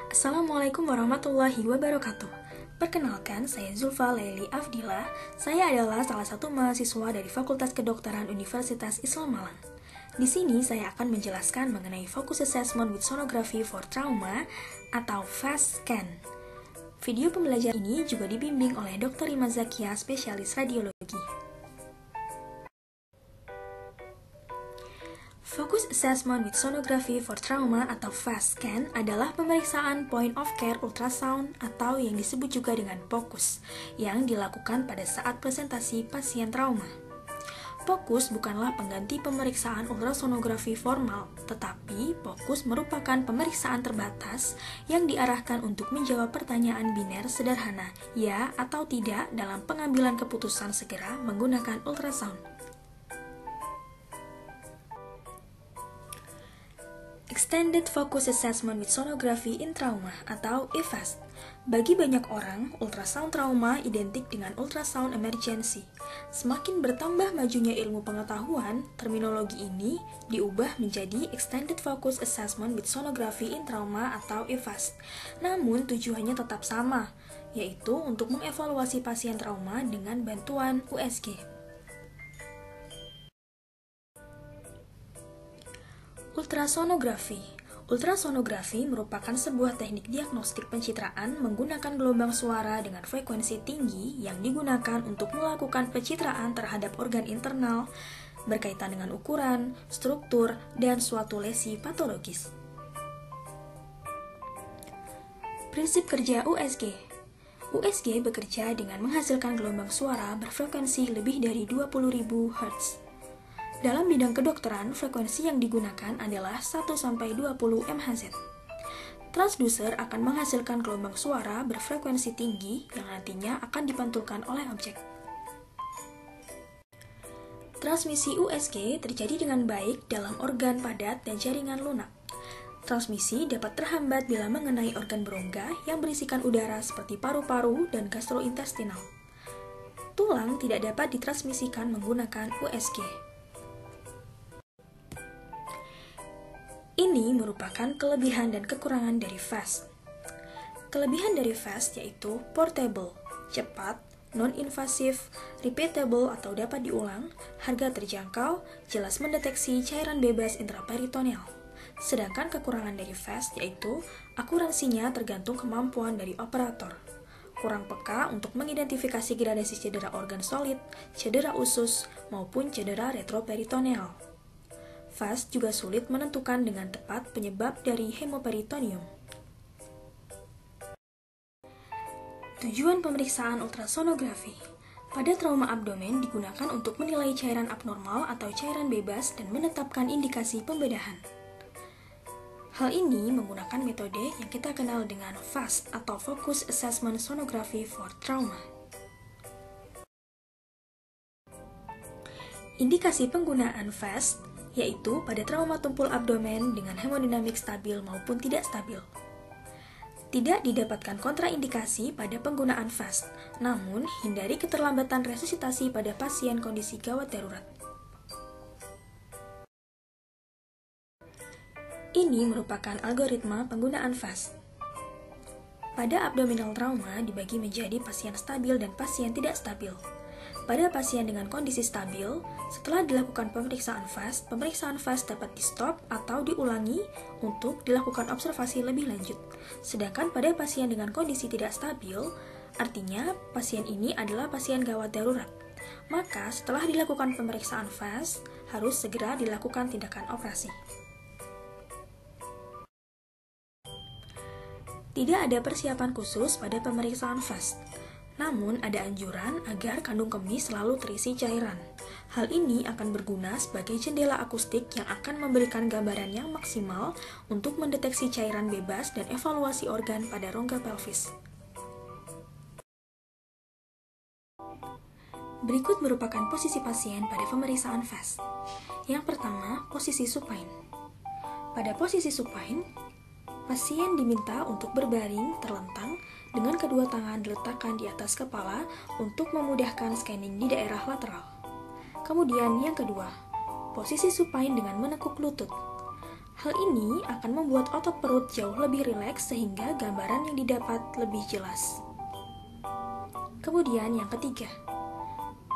Assalamualaikum warahmatullahi wabarakatuh. Perkenalkan, saya Zulfa Laili Afdila. Saya adalah salah satu mahasiswa dari Fakultas Kedokteran Universitas Islam Malang. Di sini saya akan menjelaskan mengenai Focus Assessment with Sonography for Trauma atau FAST-SCAN. Video pembelajaran ini juga dibimbing oleh Dr. Rima Zakia, spesialis radiologi. Focus Assessment with Sonography for Trauma atau FAST-SCAN adalah pemeriksaan point of care ultrasound atau yang disebut juga dengan POCUS yang dilakukan pada saat presentasi pasien trauma. POCUS bukanlah pengganti pemeriksaan ultrasonografi formal, tetapi POCUS merupakan pemeriksaan terbatas yang diarahkan untuk menjawab pertanyaan biner sederhana, ya atau tidak dalam pengambilan keputusan segera menggunakan ultrasound. Extended Focus Assessment with Sonography in Trauma atau EFAST. Bagi banyak orang, ultrasound trauma identik dengan ultrasound emergency. Semakin bertambah majunya ilmu pengetahuan, terminologi ini diubah menjadi Extended Focus Assessment with Sonography in Trauma atau EFAST. Namun tujuannya tetap sama, yaitu untuk mengevaluasi pasien trauma dengan bantuan USG. Ultrasonografi. Ultrasonografi merupakan sebuah teknik diagnostik pencitraan menggunakan gelombang suara dengan frekuensi tinggi yang digunakan untuk melakukan pencitraan terhadap organ internal berkaitan dengan ukuran, struktur, dan suatu lesi patologis. Prinsip kerja USG. USG bekerja dengan menghasilkan gelombang suara berfrekuensi lebih dari 20.000 Hz. Dalam bidang kedokteran, frekuensi yang digunakan adalah 1-20 MHz. Transducer akan menghasilkan gelombang suara berfrekuensi tinggi yang nantinya akan dipantulkan oleh objek. Transmisi USG terjadi dengan baik dalam organ padat dan jaringan lunak. Transmisi dapat terhambat bila mengenai organ berongga yang berisikan udara seperti paru-paru dan gastrointestinal. Tulang tidak dapat ditransmisikan menggunakan USG. Ini merupakan kelebihan dan kekurangan dari FAST. Kelebihan dari FAST yaitu portable, cepat, non-invasif, repeatable atau dapat diulang, harga terjangkau, jelas mendeteksi cairan bebas intraperitoneal. Sedangkan kekurangan dari FAST yaitu akuransinya tergantung kemampuan dari operator. Kurang peka untuk mengidentifikasi gradasi cedera organ solid, cedera usus, maupun cedera retroperitoneal. FAST juga sulit menentukan dengan tepat penyebab dari hemoperitoneum. Tujuan pemeriksaan ultrasonografi. Pada trauma abdomen digunakan untuk menilai cairan abnormal atau cairan bebas dan menetapkan indikasi pembedahan. Hal ini menggunakan metode yang kita kenal dengan FAST atau Focus Assessment Sonography for Trauma. Indikasi penggunaan FAST yaitu pada trauma tumpul abdomen dengan hemodinamik stabil maupun tidak stabil. Tidak didapatkan kontraindikasi pada penggunaan FAST, namun hindari keterlambatan resusitasi pada pasien kondisi gawat darurat. Ini merupakan algoritma penggunaan FAST. Pada abdominal trauma dibagi menjadi pasien stabil dan pasien tidak stabil. Pada pasien dengan kondisi stabil, setelah dilakukan pemeriksaan FAST dapat di-stop atau diulangi untuk dilakukan observasi lebih lanjut. Sedangkan pada pasien dengan kondisi tidak stabil, artinya pasien ini adalah pasien gawat darurat. Maka setelah dilakukan pemeriksaan FAST, harus segera dilakukan tindakan operasi. Tidak ada persiapan khusus pada pemeriksaan FAST. Namun, ada anjuran agar kandung kemih selalu terisi cairan. Hal ini akan berguna sebagai jendela akustik yang akan memberikan gambaran yang maksimal untuk mendeteksi cairan bebas dan evaluasi organ pada rongga pelvis. Berikut merupakan posisi pasien pada pemeriksaan FAST. Yang pertama, posisi supine. Pada posisi supine, pasien diminta untuk berbaring terlentang dengan kedua tangan diletakkan di atas kepala untuk memudahkan scanning di daerah lateral. Kemudian yang kedua, posisi supine dengan menekuk lutut. Hal ini akan membuat otot perut jauh lebih rileks sehingga gambaran yang didapat lebih jelas. Kemudian yang ketiga,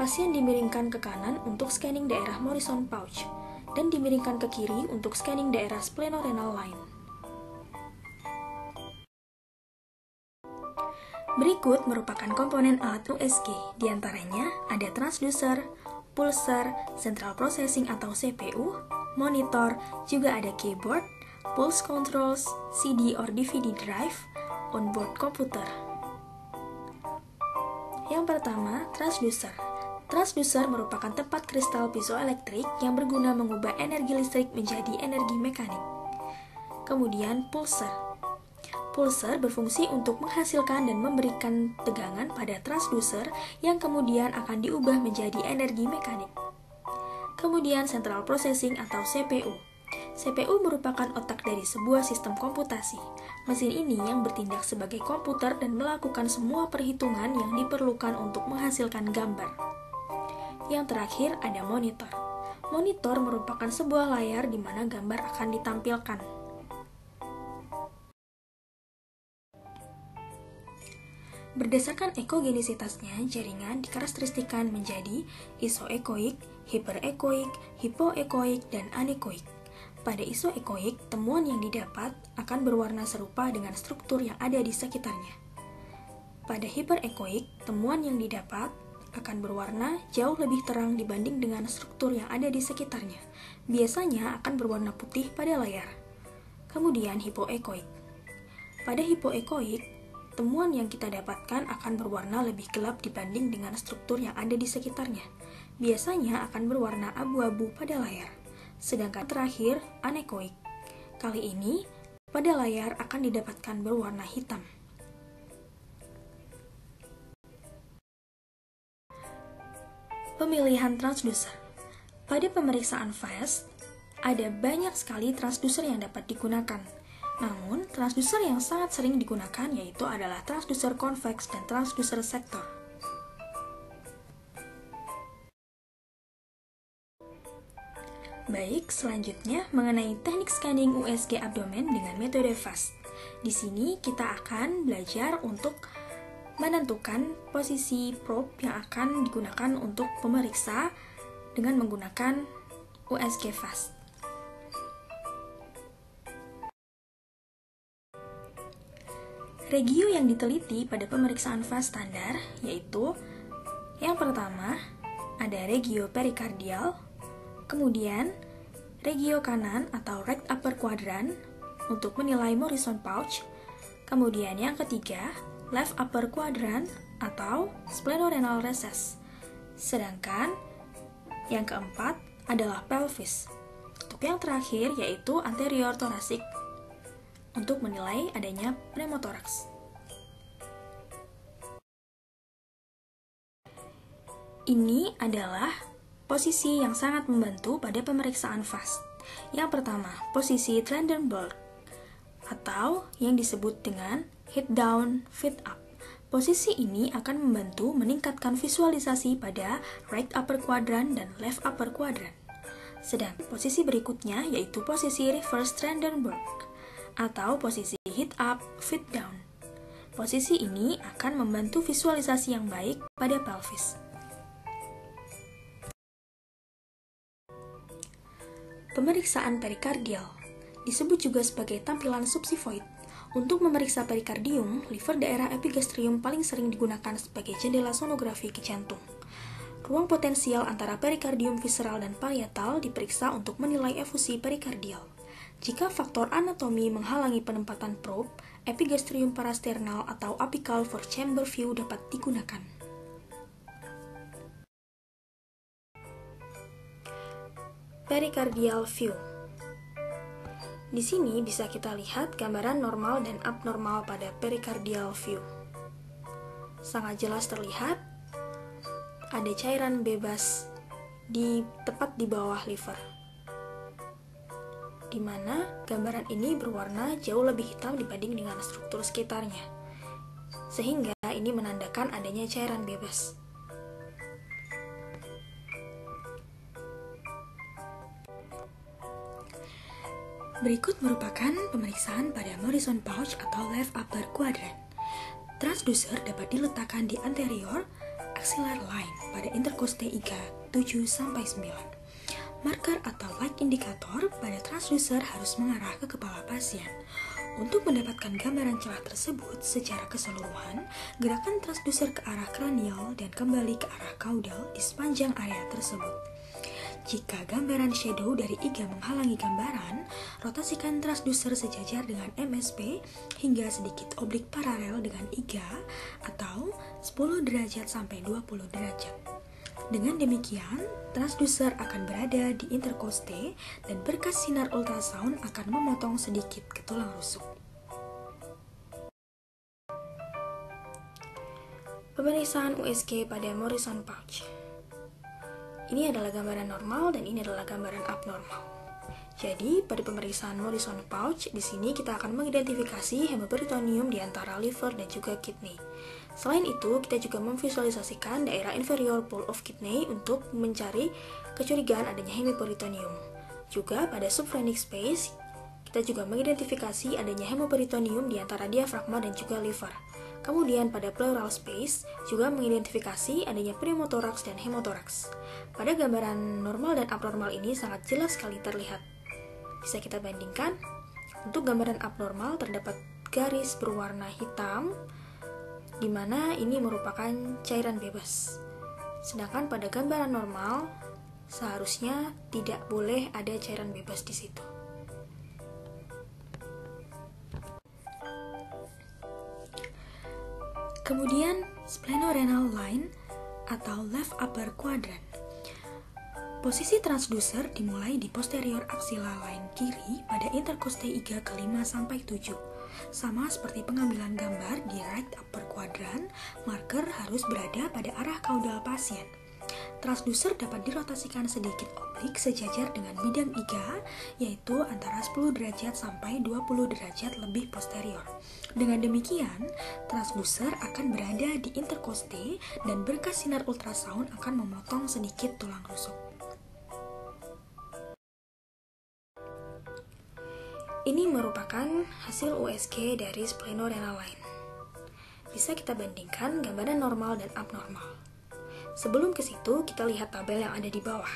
pasien dimiringkan ke kanan untuk scanning daerah Morrison pouch dan dimiringkan ke kiri untuk scanning daerah splenorenal line. Berikut merupakan komponen alat USG, diantaranya ada transducer, pulser, central processing atau CPU, monitor, juga ada keyboard, pulse controls, CD or DVD drive, onboard computer. Yang pertama, transducer. Transducer merupakan tempat kristal piezoelektrik yang berguna mengubah energi listrik menjadi energi mekanik. Kemudian pulser. Pulser berfungsi untuk menghasilkan dan memberikan tegangan pada transducer yang kemudian akan diubah menjadi energi mekanik. Kemudian central processing atau CPU. CPU merupakan otak dari sebuah sistem komputasi. Mesin ini yang bertindak sebagai komputer dan melakukan semua perhitungan yang diperlukan untuk menghasilkan gambar. Yang terakhir ada monitor. Monitor merupakan sebuah layar di mana gambar akan ditampilkan. Berdasarkan ekogenisitasnya, jaringan dikarakteristikan menjadi isoekoik, hiperekoik, hipoekoik, dan anekoik. Pada isoekoik, temuan yang didapat akan berwarna serupa dengan struktur yang ada di sekitarnya. Pada hiperekoik, temuan yang didapat akan berwarna jauh lebih terang dibanding dengan struktur yang ada di sekitarnya. Biasanya akan berwarna putih pada layar. Kemudian hipoekoik. Pada hipoekoik, temuan yang kita dapatkan akan berwarna lebih gelap dibanding dengan struktur yang ada di sekitarnya. Biasanya akan berwarna abu-abu pada layar. Sedangkan terakhir, anekoik. Kali ini, pada layar akan didapatkan berwarna hitam. Pemilihan transducer. Pada pemeriksaan fast, ada banyak sekali transducer yang dapat digunakan. Namun, transducer yang sangat sering digunakan yaitu adalah transducer convex dan transducer sektor. Baik, selanjutnya mengenai teknik scanning USG abdomen dengan metode FAST. Di sini kita akan belajar untuk menentukan posisi probe yang akan digunakan untuk pemeriksa dengan menggunakan USG FAST. Regio yang diteliti pada pemeriksaan FAST standar yaitu yang pertama ada regio perikardial, kemudian regio kanan atau right upper quadrant untuk menilai Morrison pouch, kemudian yang ketiga left upper quadrant atau splenorenal recess, sedangkan yang keempat adalah pelvis. Untuk yang terakhir yaitu anterior thoracic untuk menilai adanya pneumotoraks. Ini adalah posisi yang sangat membantu pada pemeriksaan FAST. Yang pertama, posisi Trendelenburg atau yang disebut dengan head down, feet up. Posisi ini akan membantu meningkatkan visualisasi pada right upper quadrant dan left upper quadrant. Sedang posisi berikutnya yaitu posisi reverse Trendelenburg atau posisi head up, feet down. Posisi ini akan membantu visualisasi yang baik pada pelvis. Pemeriksaan perikardial disebut juga sebagai tampilan subsifoid. Untuk memeriksa perikardium, liver daerah epigastrium paling sering digunakan sebagai jendela sonografi ke jantung. Ruang potensial antara perikardium visceral dan parietal diperiksa untuk menilai efusi perikardial. Jika faktor anatomi menghalangi penempatan probe, epigastrium parasternal atau apical for chamber view dapat digunakan. Pericardial view. Di sini bisa kita lihat gambaran normal dan abnormal pada pericardial view. Sangat jelas terlihat ada cairan bebas tepat di bawah liver, di mana gambaran ini berwarna jauh lebih hitam dibanding dengan struktur sekitarnya, sehingga ini menandakan adanya cairan bebas. Berikut merupakan pemeriksaan pada Morrison pouch atau left upper quadrant. Transducer dapat diletakkan di anterior axillary line pada intercostae iga 7-9. Marker atau light indicator pada transducer harus mengarah ke kepala pasien. Untuk mendapatkan gambaran celah tersebut secara keseluruhan, gerakan transducer ke arah kranial dan kembali ke arah caudal di sepanjang area tersebut. Jika gambaran shadow dari iga menghalangi gambaran, rotasikan transducer sejajar dengan MSP hingga sedikit oblik paralel dengan iga atau 10 derajat sampai 20 derajat. Dengan demikian, transducer akan berada di intercostae dan berkas sinar ultrasound akan memotong sedikit ke tulang rusuk. Pemeriksaan USG pada Morrison pouch. Ini adalah gambaran normal dan ini adalah gambaran abnormal. Jadi, pada pemeriksaan Morrison pouch, di sini kita akan mengidentifikasi hemoperitoneum di antara liver dan juga kidney. Selain itu, kita juga memvisualisasikan daerah inferior pole of kidney untuk mencari kecurigaan adanya hemoperitoneum. Juga pada subphrenic space, kita juga mengidentifikasi adanya hemoperitoneum di antara diafragma dan juga liver. Kemudian pada pleural space, juga mengidentifikasi adanya pneumothorax dan hemothorax. Pada gambaran normal dan abnormal ini sangat jelas sekali terlihat. Bisa kita bandingkan. Untuk gambaran abnormal terdapat garis berwarna hitam, di mana ini merupakan cairan bebas. Sedangkan pada gambaran normal, seharusnya tidak boleh ada cairan bebas di situ. Kemudian, splenorenal line atau left upper quadrant. Posisi transducer dimulai di posterior axilla line kiri pada intercostae iga ke-5-7. Sama seperti pengambilan gambar di right upper quadrant, marker harus berada pada arah caudal pasien. Transducer dapat dirotasikan sedikit oblik sejajar dengan bidang iga, yaitu antara 10 derajat sampai 20 derajat lebih posterior. Dengan demikian, transducer akan berada di intercostae dan berkas sinar ultrasound akan memotong sedikit tulang rusuk. Ini merupakan hasil USG dari splenorenal line. Bisa kita bandingkan gambaran normal dan abnormal. Sebelum ke situ, kita lihat tabel yang ada di bawah.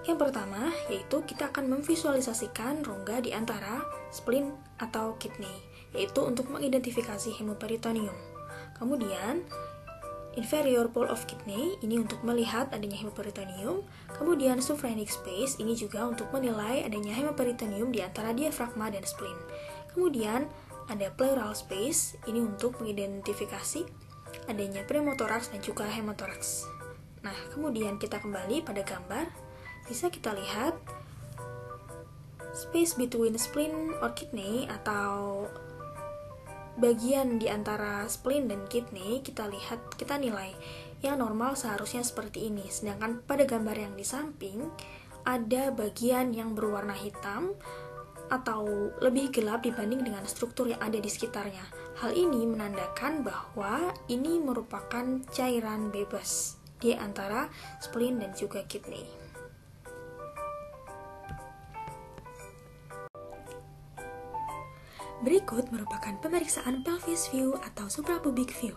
Yang pertama, yaitu kita akan memvisualisasikan rongga di antara spleen atau kidney, yaitu untuk mengidentifikasi hemoperitoneum. Kemudian, inferior pole of kidney, ini untuk melihat adanya hemoperitoneum. Kemudian, subphrenic space, ini juga untuk menilai adanya hemoperitoneum di antara diafragma dan spleen. Kemudian, ada pleural space, ini untuk mengidentifikasi adanya pneumothorax dan juga hemothorax. Nah, kemudian kita kembali pada gambar. Bisa kita lihat space between spleen or kidney atau bagian di antara spleen dan kidney, kita nilai yang normal seharusnya seperti ini. Sedangkan pada gambar yang di samping ada bagian yang berwarna hitam atau lebih gelap dibanding dengan struktur yang ada di sekitarnya. Hal ini menandakan bahwa ini merupakan cairan bebas di antara spleen dan juga kidney. Berikut merupakan pemeriksaan pelvis view atau suprapubic view.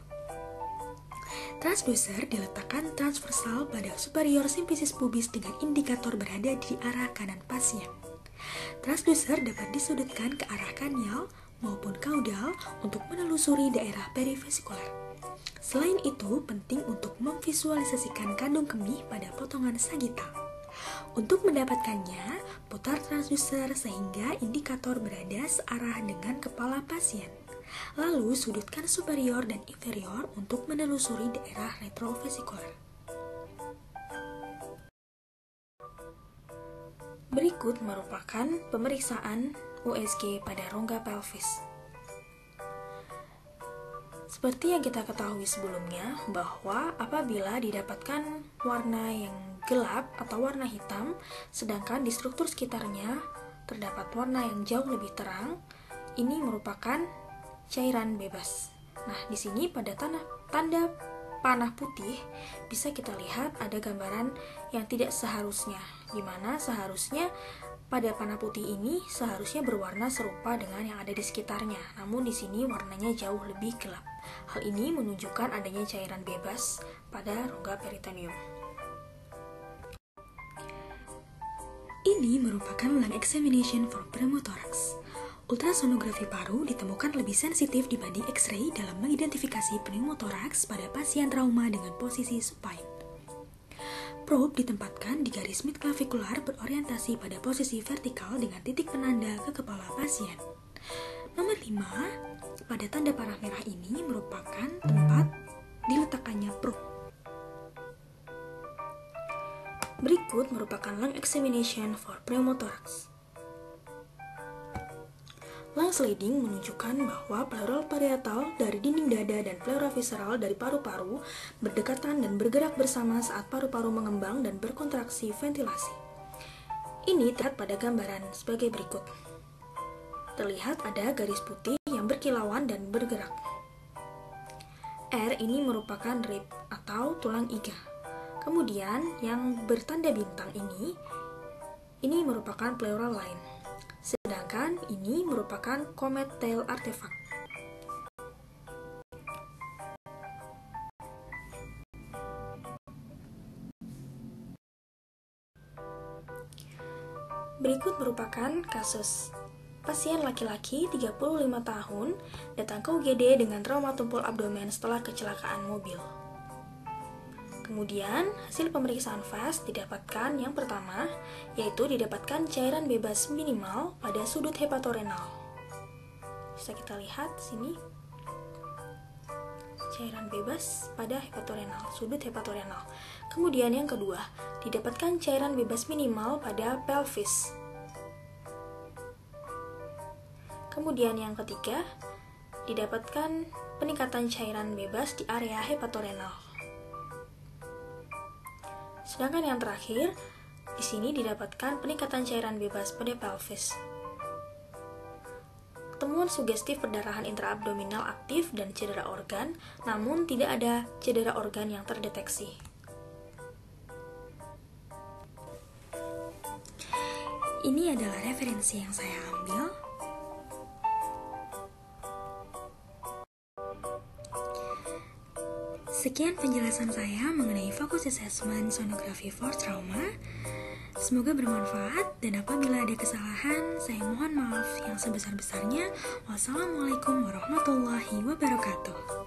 Transducer diletakkan transversal pada superior symphysis pubis dengan indikator berada di arah kanan pasien. Transducer dapat disudutkan ke arah kranial maupun caudal untuk menelusuri daerah perivasikular. Selain itu, penting untuk memvisualisasikan kandung kemih pada potongan sagittal. Untuk mendapatkannya, putar transducer sehingga indikator berada searah dengan kepala pasien. Lalu, sudutkan superior dan inferior untuk menelusuri daerah retrovasikular. Berikut merupakan pemeriksaan USG pada rongga pelvis. Seperti yang kita ketahui sebelumnya, bahwa apabila didapatkan warna yang gelap atau warna hitam, sedangkan di struktur sekitarnya terdapat warna yang jauh lebih terang, ini merupakan cairan bebas. Nah, di sini pada tanda panah putih bisa kita lihat ada gambaran yang tidak seharusnya, di mana seharusnya Pada panah putih ini seharusnya berwarna serupa dengan yang ada di sekitarnya, namun di sini warnanya jauh lebih gelap. Hal ini menunjukkan adanya cairan bebas pada rongga peritoneum. Ini merupakan lung examination for pneumothorax. Ultrasonografi paru ditemukan lebih sensitif dibanding X-ray dalam mengidentifikasi pneumothorax pada pasien trauma dengan posisi supine. Probe ditempatkan di garis midclavikular berorientasi pada posisi vertikal dengan titik penanda ke kepala pasien. Nomor 5, pada tanda panah merah ini merupakan tempat diletakkannya probe. Berikut merupakan lung examination for pneumothorax. Lung sliding menunjukkan bahwa pleural parietal dari dinding dada dan pleura visceral dari paru-paru berdekatan dan bergerak bersama saat paru-paru mengembang dan berkontraksi ventilasi. Ini terlihat pada gambaran sebagai berikut. Terlihat ada garis putih yang berkilauan dan bergerak. R ini merupakan rib atau tulang iga. Kemudian yang bertanda bintang ini merupakan pleural line. Sedangkan ini merupakan comet tail artifact. Berikut merupakan kasus pasien laki-laki 35 tahun datang ke UGD dengan trauma tumpul abdomen setelah kecelakaan mobil. Kemudian, hasil pemeriksaan FAST didapatkan yang pertama, yaitu didapatkan cairan bebas minimal pada sudut hepatorenal. Bisa kita lihat sini. Cairan bebas pada hepatorenal, sudut hepatorenal. Kemudian yang kedua, didapatkan cairan bebas minimal pada pelvis. Kemudian yang ketiga, didapatkan peningkatan cairan bebas di area hepatorenal. Sedangkan yang terakhir, di sini didapatkan peningkatan cairan bebas pada pelvis. Temuan sugestif perdarahan intraabdominal aktif dan cedera organ, namun tidak ada cedera organ yang terdeteksi. Ini adalah referensi yang saya ambil. Sekian penjelasan saya mengenai Focus Assessment Sonografi for Trauma. Semoga bermanfaat, dan apabila ada kesalahan, saya mohon maaf yang sebesar-besarnya. Wassalamualaikum warahmatullahi wabarakatuh.